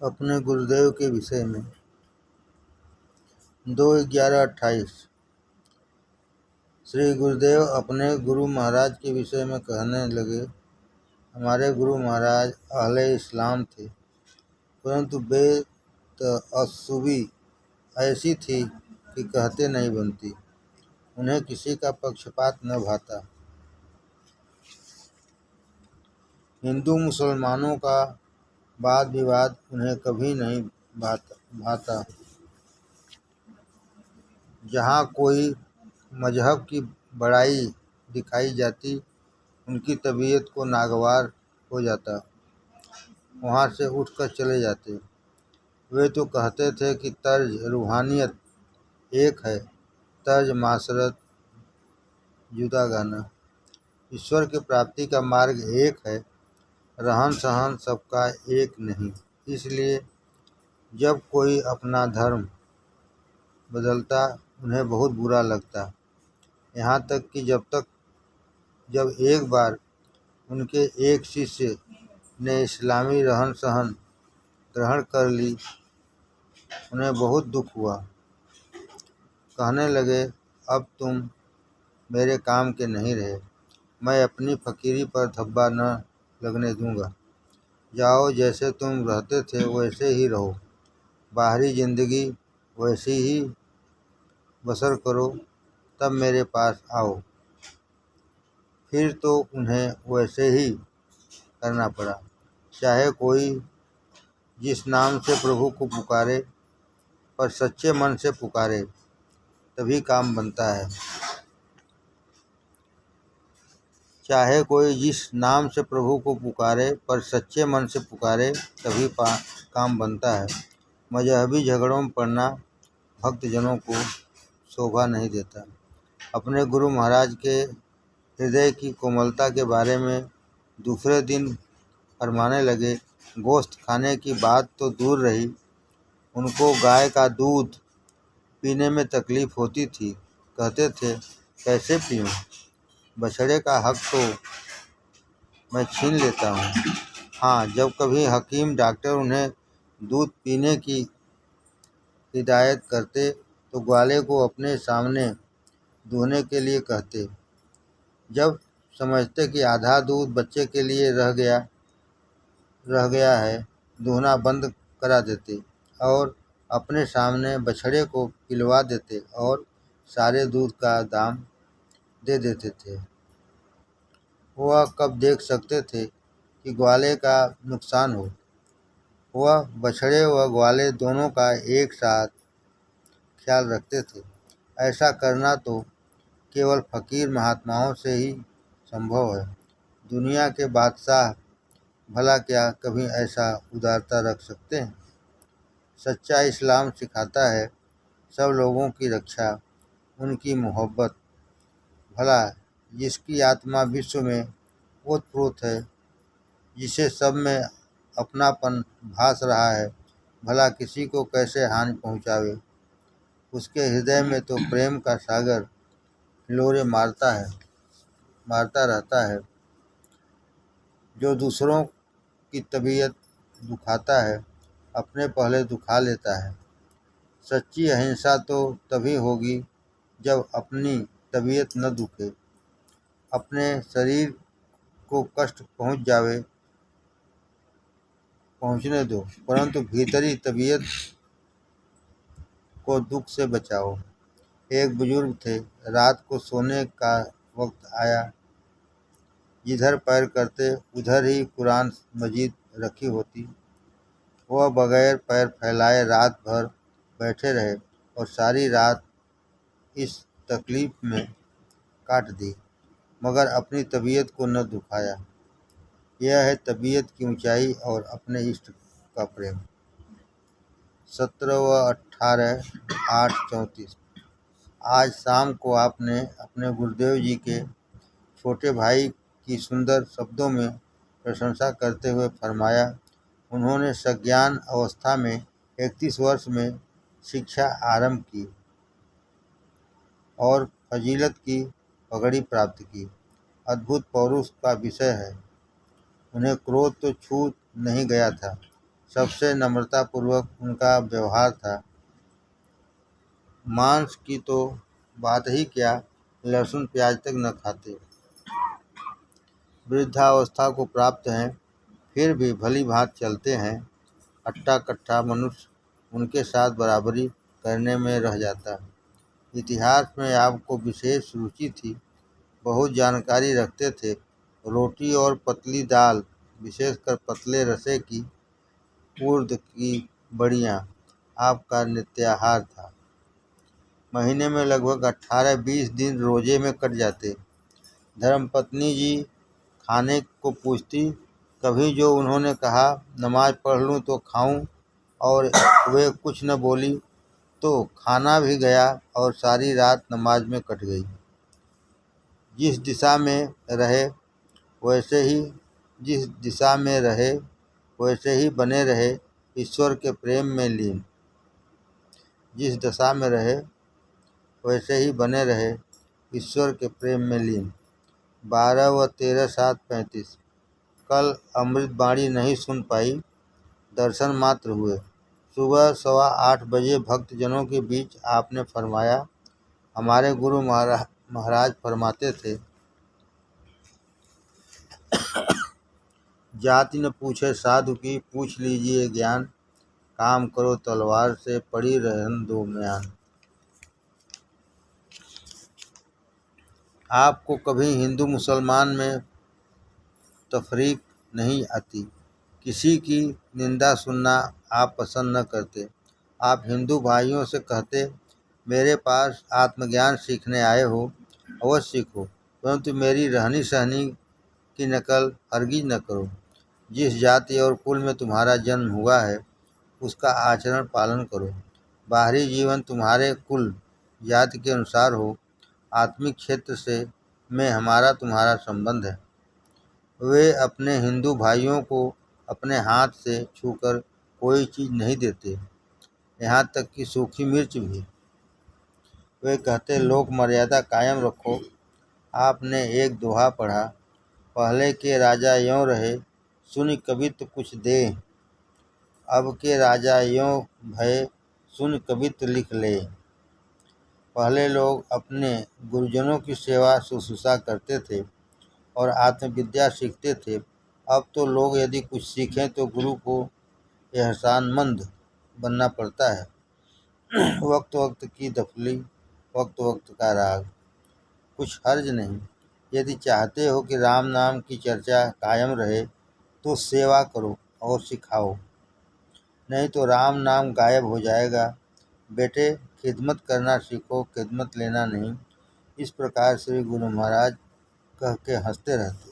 अपने गुरुदेव के विषय में 2/11/28 श्री गुरुदेव अपने गुरु महाराज के विषय में कहने लगे, हमारे गुरु महाराज अहले इस्लाम थे, परंतु बेतअस्सुबी ऐसी थी कि कहते नहीं बनती। उन्हें किसी का पक्षपात न भाता। हिंदू मुसलमानों का वाद विवाद उन्हें कभी नहीं भाता। जहाँ कोई मजहब की बड़ाई दिखाई जाती, उनकी तबीयत को नागवार हो जाता, वहाँ से उठकर चले जाते। वे तो कहते थे कि तर्ज रूहानियत एक है, तर्ज माशरत जुदा गाना। ईश्वर की प्राप्ति का मार्ग एक है, रहन सहन सबका एक नहीं। इसलिए जब कोई अपना धर्म बदलता, उन्हें बहुत बुरा लगता। यहाँ तक कि जब एक बार उनके एक शिष्य ने इस्लामी रहन सहन ग्रहण कर ली, उन्हें बहुत दुख हुआ। कहने लगे, अब तुम मेरे काम के नहीं रहे, मैं अपनी फकीरी पर धब्बा न लगने दूंगा। जाओ, जैसे तुम रहते थे वैसे ही रहो, बाहरी जिंदगी वैसी ही बसर करो, तब मेरे पास आओ। फिर तो उन्हें वैसे ही करना पड़ा। चाहे कोई जिस नाम से प्रभु को पुकारे, पर सच्चे मन से पुकारे, तभी काम बनता है। चाहे कोई जिस नाम से प्रभु को पुकारे, पर सच्चे मन से पुकारे, तभी काम बनता है। मजहबी झगड़ों में पड़ना भक्तजनों को शोभा नहीं देता। अपने गुरु महाराज के हृदय की कोमलता के बारे में दूसरे दिन फरमाने लगे, गोश्त खाने की बात तो दूर रही, उनको गाय का दूध पीने में तकलीफ होती थी। कहते थे, कैसे पीऊँ? बछड़े का हक तो मैं छीन लेता हूँ। हाँ, जब कभी हकीम डॉक्टर उन्हें दूध पीने की हिदायत करते, तो ग्वाले को अपने सामने दूहने के लिए कहते। जब समझते कि आधा दूध बच्चे के लिए रह गया है, दूहना बंद करा देते और अपने सामने बछड़े को पिलवा देते और सारे दूध का दाम दे देते थे। वह कब देख सकते थे कि ग्वाले का नुकसान हो। वह बछड़े व ग्वाले दोनों का एक साथ ख्याल रखते थे। ऐसा करना तो केवल फकीर महात्माओं से ही संभव है। दुनिया के बादशाह भला क्या कभी ऐसा उदारता रख सकते हैं? सच्चा इस्लाम सिखाता है सब लोगों की रक्षा, उनकी मोहब्बत। भला जिसकी आत्मा विश्व में ओतप्रोत है, जिसे सब में अपनापन भास रहा है, भला किसी को कैसे हानि पहुँचावे? उसके हृदय में तो प्रेम का सागर हिलोरे मारता रहता है। जो दूसरों की तबीयत दुखाता है, अपने पहले दुखा लेता है। सच्ची अहिंसा तो तभी होगी जब अपनी तबीयत न दुखे। अपने शरीर को कष्ट पहुँचने दो, परंतु भीतरी तबीयत को दुख से बचाओ। एक बुजुर्ग थे, रात को सोने का वक्त आया, जिधर पैर करते उधर ही कुरान मजीद रखी होती। वह बगैर पैर फैलाए रात भर बैठे रहे और सारी रात इस तकलीफ में काट दी, मगर अपनी तबीयत को न दुखाया। यह है तबीयत की ऊंचाई और अपने इष्ट का प्रेम। 17 व 18/8/34 आज शाम को आपने अपने गुरुदेव जी के छोटे भाई की सुंदर शब्दों में प्रशंसा करते हुए फरमाया, उन्होंने सज्ञान अवस्था में 31 वर्ष में शिक्षा आरंभ की और फजीलत की पगड़ी प्राप्त की। अद्भुत पौरुष का विषय है। उन्हें क्रोध तो छू नहीं गया था, सबसे नम्रतापूर्वक उनका व्यवहार था। मांस की तो बात ही क्या, लहसुन प्याज तक न खाते। वृद्धावस्था को प्राप्त हैं, फिर भी भली भांति चलते हैं। अट्टा कट्टा मनुष्य उनके साथ बराबरी करने में रह जाता है। इतिहास में आपको विशेष रुचि थी, बहुत जानकारी रखते थे। रोटी और पतली दाल, विशेषकर पतले रसे की, उड़द की बड़ियाँ आपका नित्याहार था। महीने में लगभग 18-20 दिन रोजे में कट जाते। धर्मपत्नी जी खाने को पूछती, कभी जो उन्होंने कहा नमाज पढ़ लूँ तो खाऊं, और वे कुछ न बोली तो खाना भी गया और सारी रात नमाज में कट गई। जिस दिशा में रहे वैसे ही जिस दिशा में रहे वैसे ही बने रहे, ईश्वर के प्रेम में लीन। जिस दशा में रहे वैसे ही बने रहे, ईश्वर के प्रेम में लीन। 12 व 13/7/35। कल अमृतवाणी नहीं सुन पाई, दर्शन मात्र हुए। सुबह 8:15 बजे भक्तजनों के बीच आपने फरमाया, हमारे गुरु महाराज फरमाते थे, जाति न पूछे साधु की, पूछ लीजिए ज्ञान। काम करो तलवार से, पड़ी रहन दो म्यान। आपको कभी हिंदू मुसलमान में तफरीक नहीं आती। किसी की निंदा सुनना आप पसंद न करते। आप हिंदू भाइयों से कहते, मेरे पास आत्मज्ञान सीखने आए हो, अवश्य सीखो, परंतु मेरी रहनी सहनी की नकल हरगिज न करो। जिस जाति और कुल में तुम्हारा जन्म हुआ है, उसका आचरण पालन करो। बाहरी जीवन तुम्हारे कुल जाति के अनुसार हो, आत्मिक क्षेत्र से में हमारा तुम्हारा संबंध है। वे अपने हिंदू भाइयों को अपने हाथ से छूकर कोई चीज़ नहीं देते, यहाँ तक कि सूखी मिर्च भी। वे कहते, लोक मर्यादा कायम रखो। आपने एक दोहा पढ़ा, पहले के राजा यों रहे, सुन कभी तो कुछ दे। अब के राजा यों भय, सुन कभी तो लिख ले। पहले लोग अपने गुरुजनों की सेवा शुश्रूषा करते थे और आत्मविद्या सीखते थे। अब तो लोग यदि कुछ सीखें तो गुरु को एहसानमंद बनना पड़ता है। वक्त वक्त की दफली, वक्त वक्त का राग। कुछ हर्ज नहीं। यदि चाहते हो कि राम नाम की चर्चा कायम रहे तो सेवा करो और सिखाओ, नहीं तो राम नाम गायब हो जाएगा। बेटे, खिदमत करना सीखो, खिदमत लेना नहीं। इस प्रकार श्री गुरु महाराज कह के हंसते रहते।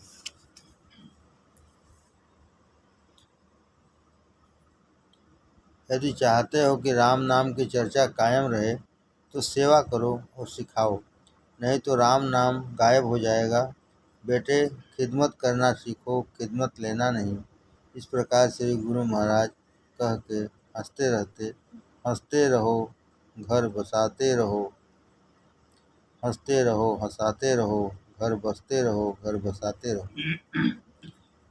यदि चाहते हो कि राम नाम की चर्चा कायम रहे तो सेवा करो और सिखाओ, नहीं तो राम नाम गायब हो जाएगा। बेटे, खिदमत करना सीखो, खिदमत लेना नहीं। इस प्रकार श्री गुरु महाराज कह के हंसते रहते। हंसते रहो, घर बसाते रहो। हंसते रहो, हंसाते रहो, घर बसते रहो, घर बसाते रहो।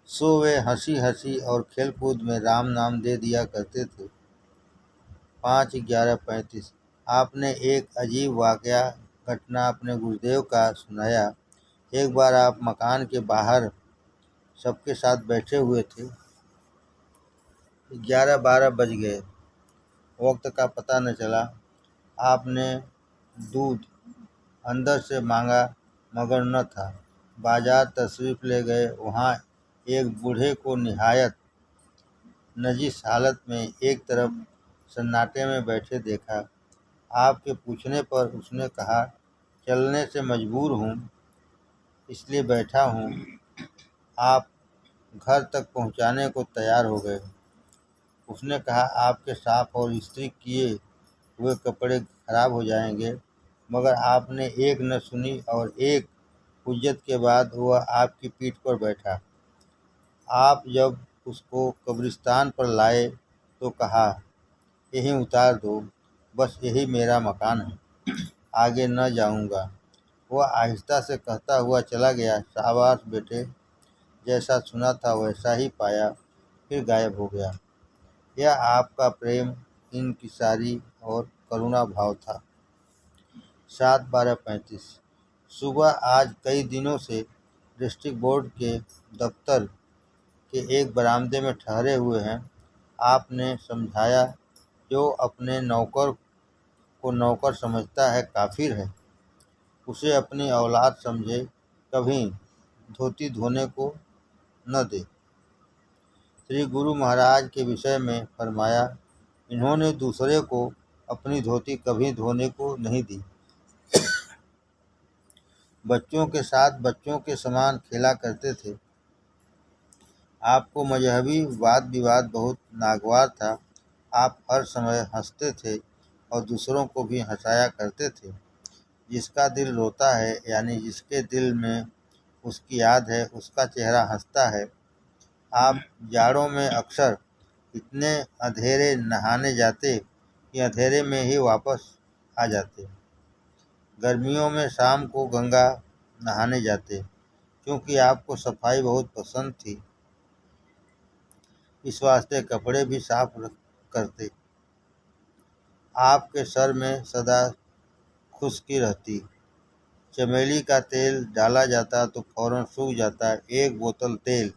सो वे हंसी हंसी और खेल कूद में राम नाम दे दिया करते थे। 5/11/35। आपने एक अजीब वाकया घटना अपने गुरुदेव का सुनाया। एक बार आप मकान के बाहर सबके साथ बैठे हुए थे। 11-12 बज गए, वक्त का पता न चला। आपने दूध अंदर से मांगा मगर न था। बाजार तशरीफ़ ले गए, वहाँ एक बूढ़े को निहायत नजिस हालत में एक तरफ सन्नाटे में बैठे देखा। आपके पूछने पर उसने कहा, चलने से मजबूर हूँ, इसलिए बैठा हूँ। आप घर तक पहुँचाने को तैयार हो गए। उसने कहा, आपके साफ और इस्त्री किए हुए कपड़े खराब हो जाएंगे, मगर आपने एक न सुनी और एक हुज्जत के बाद वह आपकी पीठ पर बैठा। आप जब उसको कब्रिस्तान पर लाए तो कहा, यहीं उतार दो, बस यही मेरा मकान है, आगे न जाऊंगा। वह आहिस्ता से कहता हुआ चला गया। शाबाश बेटे, जैसा सुना था वैसा ही पाया, फिर गायब हो गया। यह आपका प्रेम, इंकिसारी और करुणा भाव था। 7/12/35 सुबह आज कई दिनों से डिस्ट्रिक्ट बोर्ड के दफ्तर के एक बरामदे में ठहरे हुए हैं। आपने समझाया, जो अपने नौकर को नौकर समझता है काफिर है, उसे अपनी औलाद समझे, कभी धोती धोने को न दे। श्री गुरु महाराज के विषय में फरमाया, इन्होंने दूसरे को अपनी धोती कभी धोने को नहीं दी। बच्चों के साथ बच्चों के समान खेला करते थे। आपको मजहबी वाद विवाद बहुत नागवार था। आप हर समय हंसते थे और दूसरों को भी हंसाया करते थे। जिसका दिल रोता है, यानी जिसके दिल में उसकी याद है, उसका चेहरा हंसता है। आप जाड़ों में अक्सर इतने अंधेरे नहाने जाते कि अंधेरे में ही वापस आ जाते। गर्मियों में शाम को गंगा नहाने जाते, क्योंकि आपको सफाई बहुत पसंद थी। इस वास्ते कपड़े भी साफ करते। आपके सर में सदा खुश्की रहती। चमेली का तेल डाला जाता तो फौरन सूख जाता। एक बोतल तेल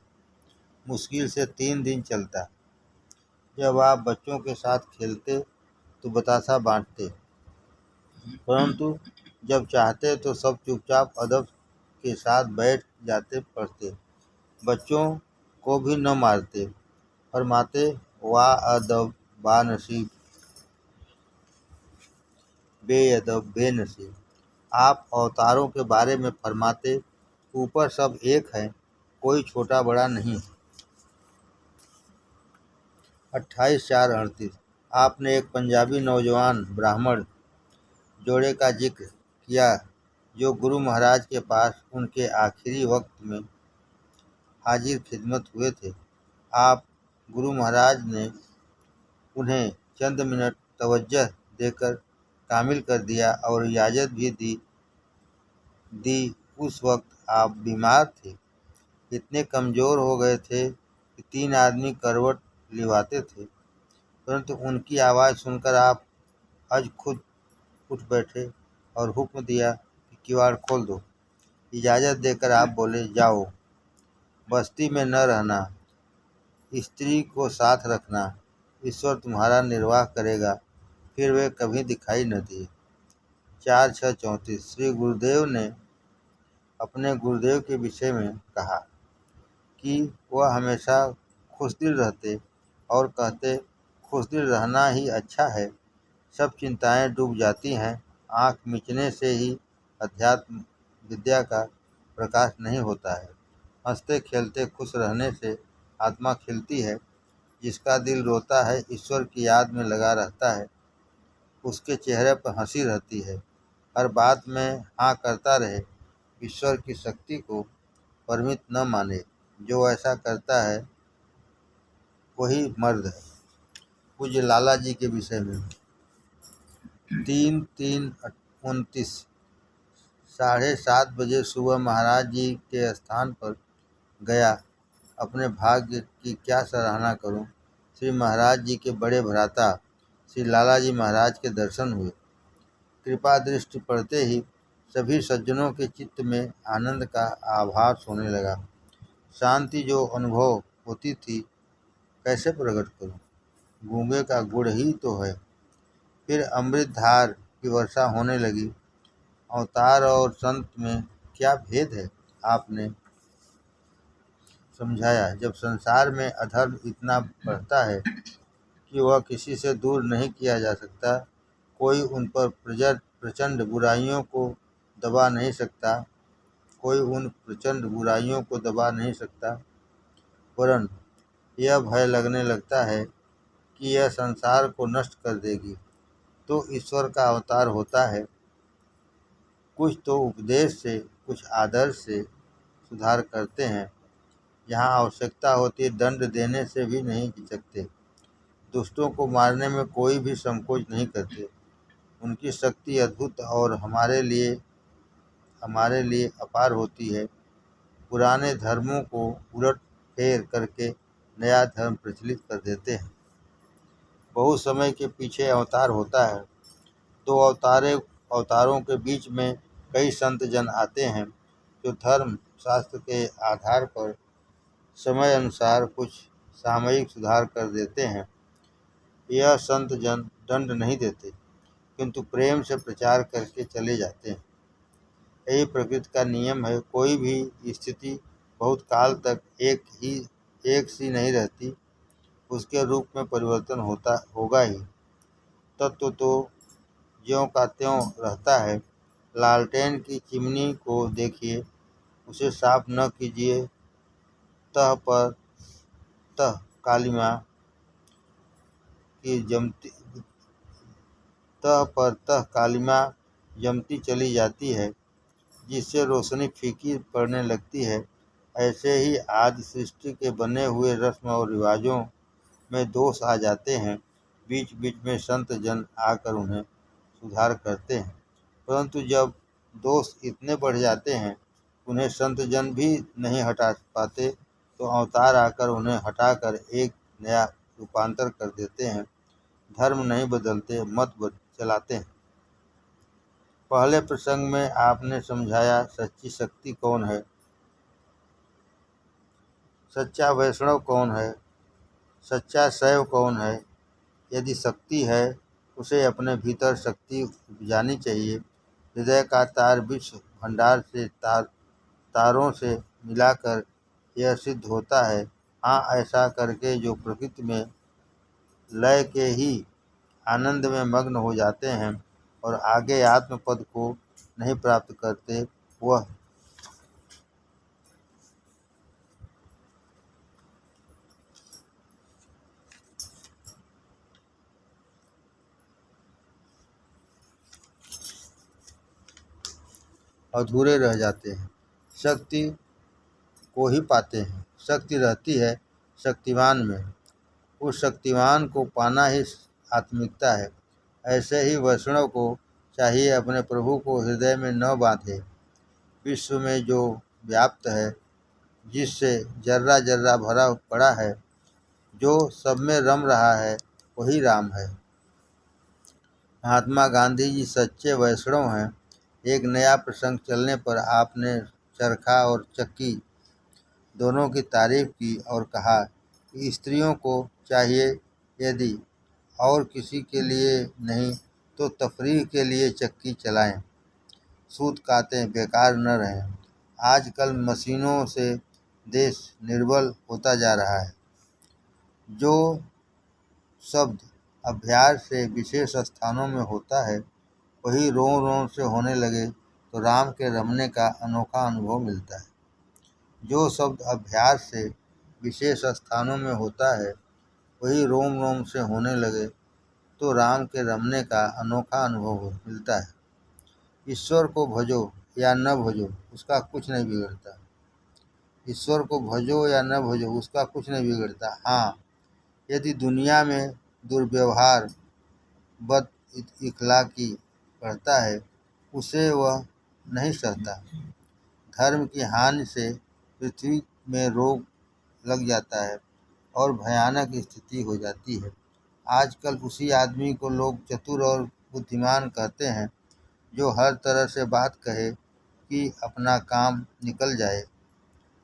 मुश्किल से 3 दिन चलता। जब आप बच्चों के साथ खेलते तो बतासा बांटते, परंतु जब चाहते तो सब चुपचाप अदब के साथ बैठ जाते पढ़ते। बच्चों को भी न मारते। फरमाते, वाह अदब बानसीब, बेअदब बेनसीब। आप अवतारों के बारे में फरमाते, ऊपर सब एक है, कोई छोटा बड़ा नहीं। 28/4/38 आपने एक पंजाबी नौजवान ब्राह्मण जोड़े का जिक्र किया जो गुरु महाराज के पास उनके आखिरी वक्त में हाजिर खिदमत हुए थे। आप गुरु महाराज ने उन्हें चंद मिनट तवज्जो देकर कामिल कर दिया और इजाज़त भी दी। उस वक्त आप बीमार थे, इतने कमज़ोर हो गए थे कि 3 आदमी करवट लिवाते थे, परंतु उनकी आवाज़ सुनकर आप आज खुद उठ बैठे और हुक्म दिया कि किवाड़ खोल दो। इजाज़त देकर आप बोले, जाओ, बस्ती में न रहना, स्त्री को साथ रखना, ईश्वर तुम्हारा निर्वाह करेगा। फिर वे कभी दिखाई न दिए। 4/6/34 श्री गुरुदेव ने अपने गुरुदेव के विषय में कहा कि वह हमेशा खुशदिल रहते और कहते, खुशदिल रहना ही अच्छा है। सब चिंताएं डूब जाती हैं। आँख मिचने से ही अध्यात्म विद्या का प्रकाश नहीं होता है। हंसते खेलते खुश रहने से आत्मा खिलती है। जिसका दिल रोता है, ईश्वर की याद में लगा रहता है, उसके चेहरे पर हंसी रहती है। हर बात में हाँ करता रहे। ईश्वर की शक्ति को परिमित न माने। जो ऐसा करता है वही मर्द है। पूज्य लाला जी के विषय में 3/3/29 7:30 बजे सुबह महाराज जी के स्थान पर गया। अपने भाग्य की क्या सराहना करूं। श्री महाराज जी के बड़े भ्राता श्री लाला जी महाराज के दर्शन हुए। कृपा दृष्टि पड़ते ही सभी सज्जनों के चित्त में आनंद का आभास होने लगा। शांति जो अनुभव होती थी, कैसे प्रकट करूं। गूंगे का गुड़ ही तो है। फिर अमृत धार की वर्षा होने लगी। अवतार और संत में क्या भेद है, आपने समझाया। जब संसार में अधर्म इतना बढ़ता है कि वह किसी से दूर नहीं किया जा सकता, कोई उन पर प्रचंड बुराइयों को दबा नहीं सकता, वरन यह भय लगने लगता है कि यह संसार को नष्ट कर देगी, तो ईश्वर का अवतार होता है। कुछ तो उपदेश से, कुछ आदर्श से सुधार करते हैं। जहाँ आवश्यकता होती है, दंड देने से भी नहीं झिझकते। दुष्टों को मारने में कोई भी संकोच नहीं करते। उनकी शक्ति अद्भुत और हमारे लिए अपार होती है। पुराने धर्मों को उलट फेर करके नया धर्म प्रचलित कर देते हैं। बहुत समय के पीछे अवतार होता है। दो अवतारों के बीच में कई संत जन आते हैं जो धर्म शास्त्र के आधार पर समय अनुसार कुछ सामयिक सुधार कर देते हैं। यह संत जन दंड नहीं देते, किंतु प्रेम से प्रचार करके चले जाते हैं। यही प्रकृति का नियम है। कोई भी स्थिति बहुत काल तक एक सी नहीं रहती, उसके रूप में परिवर्तन होगा ही। तत्व तो ज्यों का त्यों रहता है। लालटेन की चिमनी को देखिए, उसे साफ न कीजिए, तह पर तह कालिमा की जमती तह पर तह कालिमा जमती चली जाती है, जिससे रोशनी फीकी पड़ने लगती है। ऐसे ही आदि सृष्टि के बने हुए रस्म और रिवाजों में दोष आ जाते हैं। बीच बीच में संत जन आकर उन्हें सुधार करते हैं, परंतु जब दोष इतने बढ़ जाते हैं उन्हें संत जन भी नहीं हटा पाते, तो अवतार आकर उन्हें हटाकर एक नया रूपांतर कर देते हैं। धर्म नहीं बदलते, मत चलाते हैं। पहले प्रसंग में आपने समझाया सच्ची शक्ति कौन है, सच्चा वैष्णव कौन है, सच्चा शैव कौन है। यदि शक्ति है, उसे अपने भीतर शक्ति उपजानी चाहिए। हृदय का तार विश्व भंडार से तारों से मिलाकर यह सिद्ध होता है। हाँ, ऐसा करके जो प्रकृति में लय के ही आनंद में मग्न हो जाते हैं और आगे आत्मपद को नहीं प्राप्त करते, वह अधूरे रह जाते हैं, शक्ति को ही पाते हैं। शक्ति रहती है शक्तिवान में, उस शक्तिवान को पाना ही आत्मिकता है। ऐसे ही वैष्णव को चाहिए अपने प्रभु को हृदय में न बांधे। विश्व में जो व्याप्त है, जिससे जर्रा जर्रा भरा पड़ा है, जो सब में रम रहा है, वही राम है। महात्मा गांधी जी सच्चे वैष्णव हैं। एक नया प्रसंग चलने पर आपने चरखा और चक्की दोनों की तारीफ की और कहा कि स्त्रियों को चाहिए, यदि और किसी के लिए नहीं तो तफरीह के लिए चक्की चलाएं, सूत काटें, बेकार न रहें। आजकल मशीनों से देश निर्बल होता जा रहा है। जो शब्द अभ्यास से विशेष स्थानों में होता है, वही रों रों से होने लगे तो राम के रमने का अनोखा अनुभव मिलता है। जो शब्द अभ्यास से विशेष स्थानों में होता है, वही रोम रोम से होने लगे तो राम के रमने का अनोखा अनुभव मिलता है। ईश्वर को भजो या न भजो, उसका कुछ नहीं बिगड़ता। ईश्वर को भजो या न भजो, उसका कुछ नहीं बिगड़ता। हाँ, यदि दुनिया में दुर्व्यवहार, बद इखलाकी बढ़ता है, उसे वह नहीं सहता। धर्म की हानि से पृथ्वी में रोग लग जाता है और भयानक स्थिति हो जाती है। आजकल उसी आदमी को लोग चतुर और बुद्धिमान कहते हैं, जो हर तरह से बात कहे कि अपना काम निकल जाए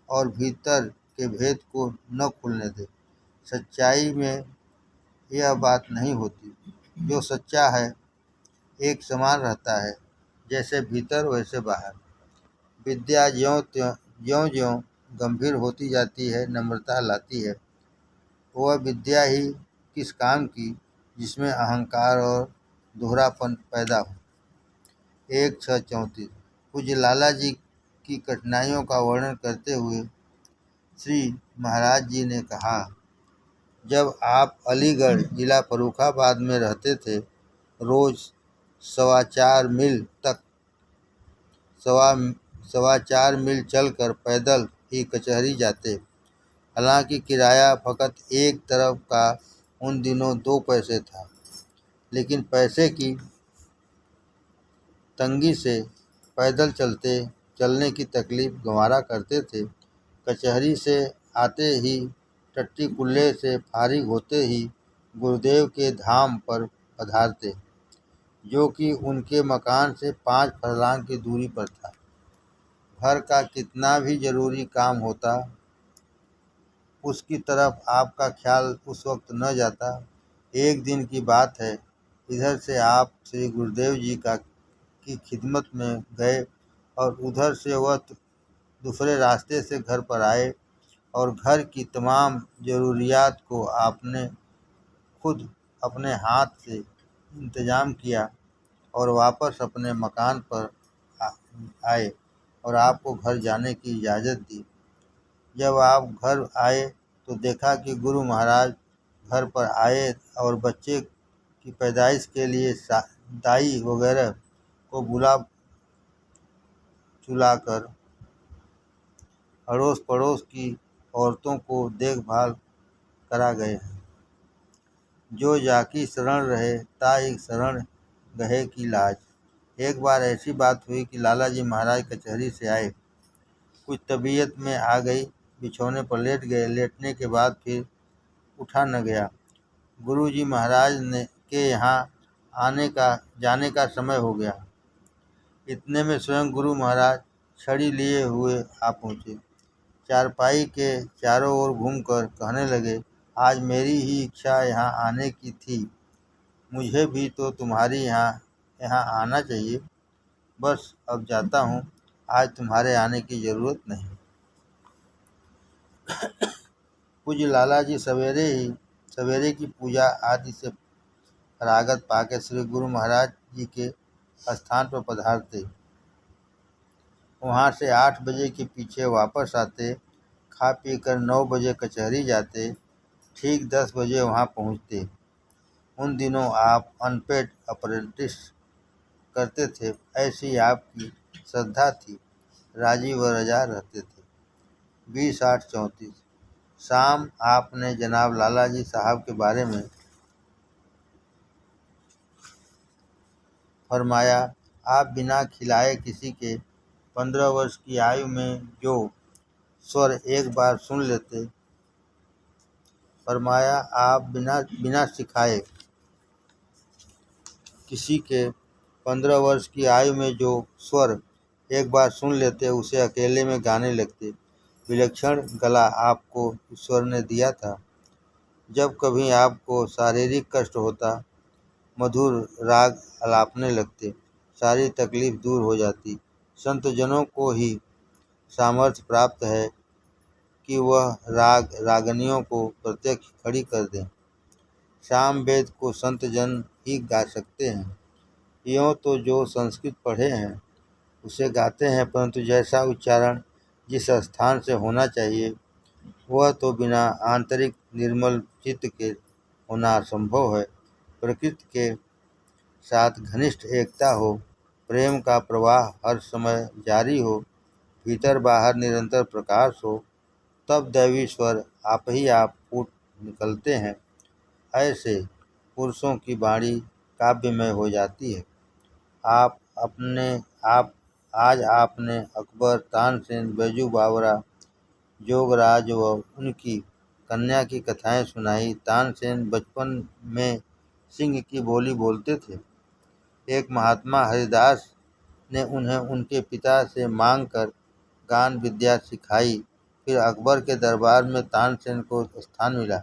और भीतर के भेद को न खुलने दे। सच्चाई में यह बात नहीं होती। जो सच्चा है एक समान रहता है, जैसे भीतर वैसे बाहर। विद्या ज्यों ज्यों गंभीर होती जाती है, नम्रता लाती है। वह विद्या ही किस काम की जिसमें अहंकार और दोहरापन पैदा हो। 1:34 पूज्य लाला जी की कठिनाइयों का वर्णन करते हुए श्री महाराज जी ने कहा, जब आप अलीगढ़ जिला फर्रुखाबाद में रहते थे, रोज 4.25 मील तक 4.25 मील चलकर पैदल ही कचहरी जाते। हालांकि किराया फकत एक तरफ का उन दिनों 2 पैसे था, लेकिन पैसे की तंगी से पैदल चलने की तकलीफ गंवारा करते थे। कचहरी से आते ही टट्टी कुल्ले से फारिग होते ही गुरुदेव के धाम पर पधारते, जो कि उनके मकान से 5 फरलांग की दूरी पर था। घर का कितना भी जरूरी काम होता, उसकी तरफ आपका ख्याल उस वक्त न जाता। एक दिन की बात है, इधर से आप श्री गुरुदेव जी की खिदमत में गए और उधर से वह दूसरे रास्ते से घर पर आए और घर की तमाम ज़रूरियात को आपने खुद अपने हाथ से इंतज़ाम किया और वापस अपने मकान पर आए और आपको घर जाने की इजाज़त दी। जब आप घर आए तो देखा कि गुरु महाराज घर पर आए और बच्चे की पैदाइश के लिए दाई वगैरह को बुला चुलाकर अड़ोस पड़ोस की औरतों को देखभाल करा गए हैं। जो जाकी शरण रहे ताई शरण गहे की लाज। एक बार ऐसी बात हुई कि लाला जी महाराज कचहरी से आए, कुछ तबीयत में आ गई, बिछौने पर लेट गए। लेटने के बाद फिर उठा न गया। गुरु जी महाराज के यहाँ जाने का समय हो गया। इतने में स्वयं गुरु महाराज छड़ी लिए हुए आ पहुँचे। चारपाई के चारों ओर घूमकर कहने लगे, आज मेरी ही इच्छा यहाँ आने की थी। मुझे भी तो तुम्हारी यहाँ आना चाहिए। बस अब जाता हूँ, आज तुम्हारे आने की ज़रूरत नहीं। पूज्य लाला जी सवेरे की पूजा आदि से फरागत पाकर श्री गुरु महाराज जी के स्थान पर पधारते। वहाँ से 8 बजे के पीछे वापस आते, खा पी कर 9 बजे कचहरी जाते, ठीक 10 बजे वहाँ पहुँचते। उन दिनों आप अनपेड अप्रेंटिस करते थे, ऐसी आपकी श्रद्धा थी। राजी व रजा रहते थे। 20-8-34। शाम आपने जनाब लाला जी साहब के बारे में फरमाया, आप बिना खिलाए किसी के 15 वर्ष की आयु में जो स्वर एक बार सुन लेते। फरमाया, आप बिना सिखाए किसी के 15 वर्ष की आयु में जो स्वर एक बार सुन लेते, उसे अकेले में गाने लगते। विलक्षण गला आपको ईश्वर ने दिया था। जब कभी आपको शारीरिक कष्ट होता, मधुर राग आलापने लगते, सारी तकलीफ दूर हो जाती। संत जनों को ही सामर्थ्य प्राप्त है कि वह रागनियों को प्रत्यक्ष खड़ी कर दें। साम वेद को संत जन ही गा सकते हैं। यों तो जो संस्कृत पढ़े हैं उसे गाते हैं, परंतु जैसा उच्चारण जिस स्थान से होना चाहिए वह तो बिना आंतरिक निर्मल चित्त के होना असंभव है। प्रकृति के साथ घनिष्ठ एकता हो, प्रेम का प्रवाह हर समय जारी हो, भीतर बाहर निरंतर प्रकाश हो, तब दैवी स्वर आप ही आप फूट निकलते हैं। ऐसे पुरुषों की वाणी काव्यमय हो जाती है। आज आपने अकबर, तानसेन, बैजू बावरा, जोगराज व उनकी कन्या की कथाएं सुनाई। तानसेन बचपन में सिंह की बोली बोलते थे। एक महात्मा हरिदास ने उन्हें उनके पिता से मांगकर गान विद्या सिखाई। फिर अकबर के दरबार में तानसेन को स्थान मिला।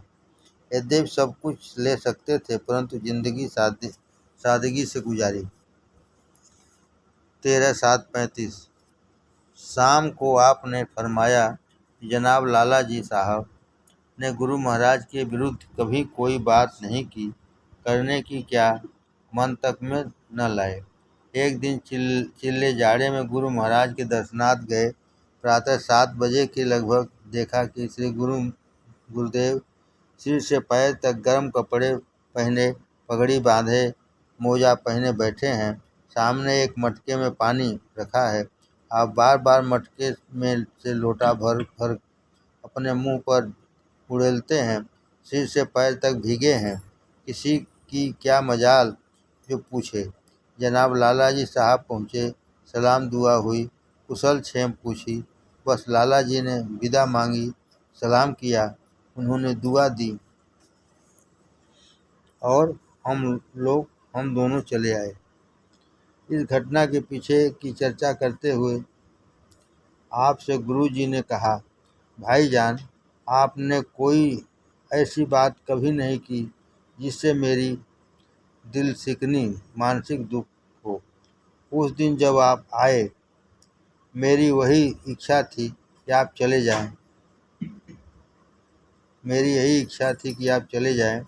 यद्यपि सब कुछ ले सकते थे, परंतु जिंदगी सादगी से गुजारी। 13-7-35। शाम को आपने फरमाया, जनाब लाला जी साहब ने गुरु महाराज के विरुद्ध कभी कोई बात नहीं की, करने की क्या मन तक में न लाए। एक दिन चिल्ले जाड़े में गुरु महाराज के दर्शनार्थ गए। प्रातः 7 बजे के लगभग देखा कि श्री गुरुदेव सिर से पैर तक गर्म कपड़े पहने, पगड़ी बांधे, मोजा पहने बैठे हैं। सामने एक मटके में पानी रखा है। आप बार बार मटके में से लोटा भर भर अपने मुंह पर उड़ेलते हैं। सिर से पैर तक भीगे हैं। किसी की क्या मजाल जो पूछे। जनाब लाला जी साहब पहुँचे, सलाम दुआ हुई, कुशल क्षेम पूछी। बस लाला जी ने विदा मांगी, सलाम किया, उन्होंने दुआ दी। और हम दोनों चले आए। इस घटना के पीछे की चर्चा करते हुए आपसे गुरुजी ने कहा, भाईजान, आपने कोई ऐसी बात कभी नहीं की जिससे मेरी दिल सिकनी मानसिक दुख हो। उस दिन जब आप आए, मेरी वही इच्छा थी कि आप चले जाएं। मेरी यही इच्छा थी कि आप चले जाएं,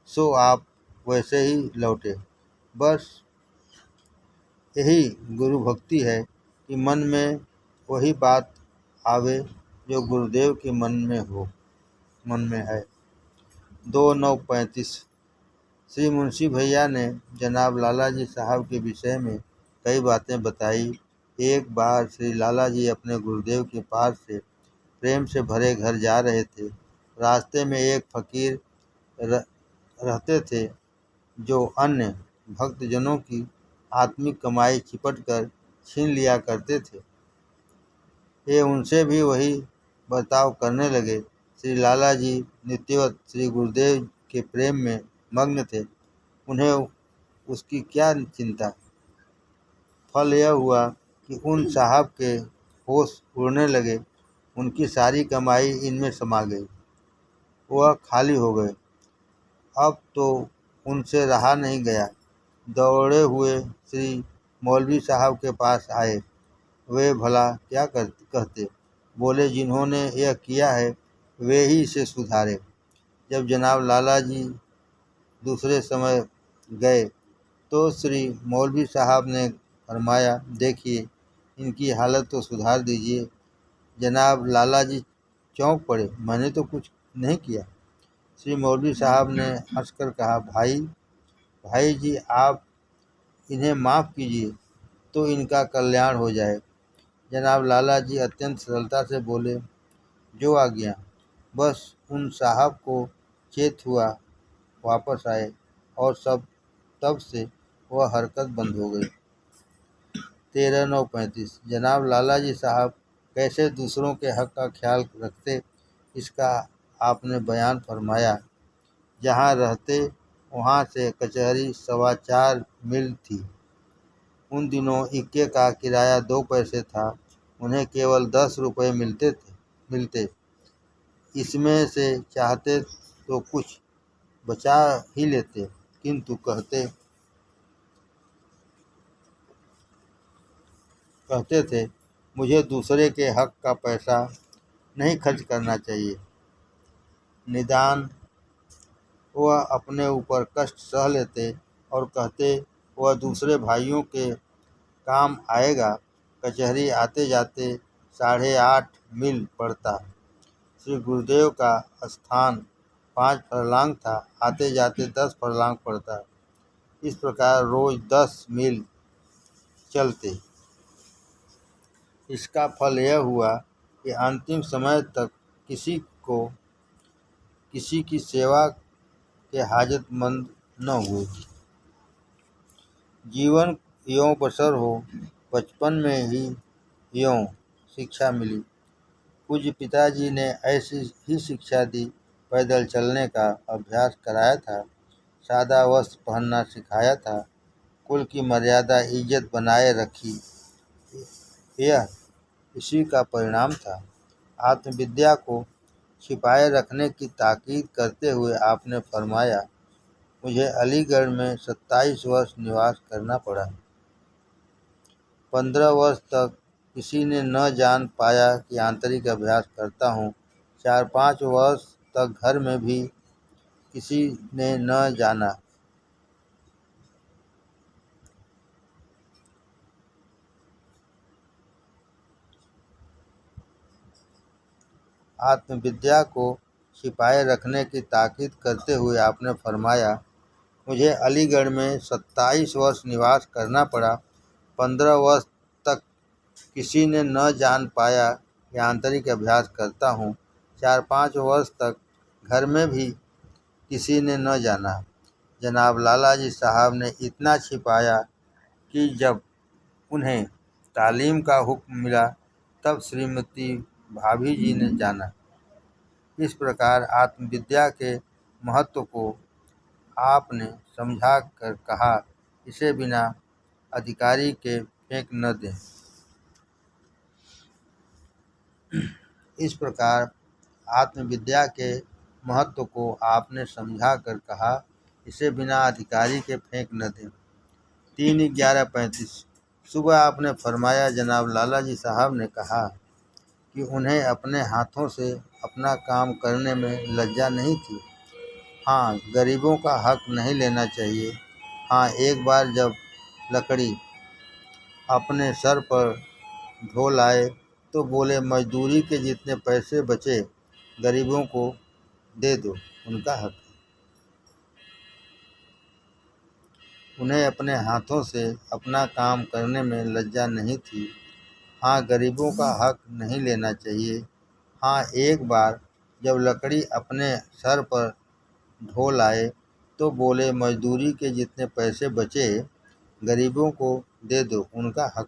सो आप वैसे ही लौटे। बस यही गुरु भक्ति है कि मन में वही बात आवे जो गुरुदेव के मन में है। 2/9/35। श्री मुंशी भैया ने जनाब लालाजी साहब के विषय में कई बातें बताई। एक बार श्री लालाजी अपने गुरुदेव के पास से प्रेम से भरे घर जा रहे थे। रास्ते में एक फकीर रहते थे जो अन्य भक्तजनों की आत्मिक कमाई चिपट कर छीन लिया करते थे। ये उनसे भी वही बर्ताव करने लगे। श्री लालाजी नित्यवत श्री गुरुदेव के प्रेम में मग्न थे। उन्हें उसकी क्या चिंता। फल यह हुआ कि उन साहब के होश उड़ने लगे। उनकी सारी कमाई इनमें समा गई। वह खाली हो गए। अब तो उनसे रहा नहीं गया। दौड़े हुए श्री मौलवी साहब के पास आए। वे भला क्या कहते। बोले, जिन्होंने यह किया है वे ही इसे सुधारे। जब जनाब लालाजी दूसरे समय गए तो श्री मौलवी साहब ने फरमाया, देखिए, इनकी हालत तो सुधार दीजिए। जनाब लालाजी चौंक पड़े। मैंने तो कुछ नहीं किया। श्री मौलवी साहब ने हंसकर कहा, भाई जी, आप इन्हें माफ़ कीजिए तो इनका कल्याण हो जाए। जनाब लालाजी अत्यंत सरलता से बोले, जो आज्ञा। बस उन साहब को चेत हुआ, वापस आए और तब से वह हरकत बंद हो गई। 13/9/35। जनाब लालाजी साहब कैसे दूसरों के हक का ख्याल रखते, इसका आपने बयान फरमाया। जहाँ रहते वहाँ से कचहरी 4.25 मील थी। उन दिनों इक्के का किराया 2 पैसे था। उन्हें केवल 10 रुपये मिलते। इसमें से चाहते तो कुछ बचा ही लेते, किंतु कहते थे, मुझे दूसरे के हक का पैसा नहीं खर्च करना चाहिए। निदान वह अपने ऊपर कष्ट सह लेते और कहते, वह दूसरे भाइयों के काम आएगा। कचहरी आते जाते 8.5 मील पड़ता। श्री गुरुदेव का स्थान 5 फरलांग था। आते जाते 10 फरलांग पड़ता। इस प्रकार रोज 10 मील चलते। इसका फल यह हुआ कि अंतिम समय तक किसी की सेवा के हाजतमंद न हुए। जीवन यों बसर हो, बचपन में ही यों शिक्षा मिली। पूज्य पिताजी ने ऐसी ही शिक्षा दी। पैदल चलने का अभ्यास कराया था। सादा वस्त्र पहनना सिखाया था। कुल की मर्यादा इज्जत बनाए रखी। यह इसी का परिणाम था। आत्मविद्या को छिपाए रखने की ताकीद करते हुए आपने फरमाया, मुझे अलीगढ़ में 27 वर्ष निवास करना पड़ा। 15 वर्ष तक किसी ने न जान पाया कि आंतरिक अभ्यास करता हूँ। 4-5 वर्ष तक घर में भी किसी ने न जाना। आत्मविद्या को छिपाए रखने की ताकीद करते हुए आपने फरमाया, मुझे अलीगढ़ में 27 वर्ष निवास करना पड़ा। 15 वर्ष तक किसी ने न जान पाया कि आंतरिक अभ्यास करता हूँ। 4-5 वर्ष तक घर में भी किसी ने न जाना। जनाब लालाजी साहब ने इतना छिपाया कि जब उन्हें तालीम का हुक्म मिला तब श्रीमती भाभी जी ने जाना। इस प्रकार आत्मविद्या के महत्व को आपने समझा कर कहा, इसे बिना अधिकारी के फेंक न दें। इस प्रकार आत्मविद्या के महत्व को आपने समझा कर कहा, इसे बिना अधिकारी के फेंक न दें। 3/11/35 सुबह आपने फरमाया, जनाब लाला जी साहब ने कहा कि उन्हें अपने हाथों से अपना काम करने में लज्जा नहीं थी। हाँ, गरीबों का हक नहीं लेना चाहिए। हाँ, एक बार जब लकड़ी अपने सर पर ढो लाए तो बोले, मजदूरी के जितने पैसे बचे गरीबों को दे दो, उनका हक है। उन्हें अपने हाथों से अपना काम करने में लज्जा नहीं थी। हाँ, गरीबों का हक नहीं लेना चाहिए। हाँ, एक बार जब लकड़ी अपने सर पर ढो लाए तो बोले, मजदूरी के जितने पैसे बचे गरीबों को दे दो, उनका हक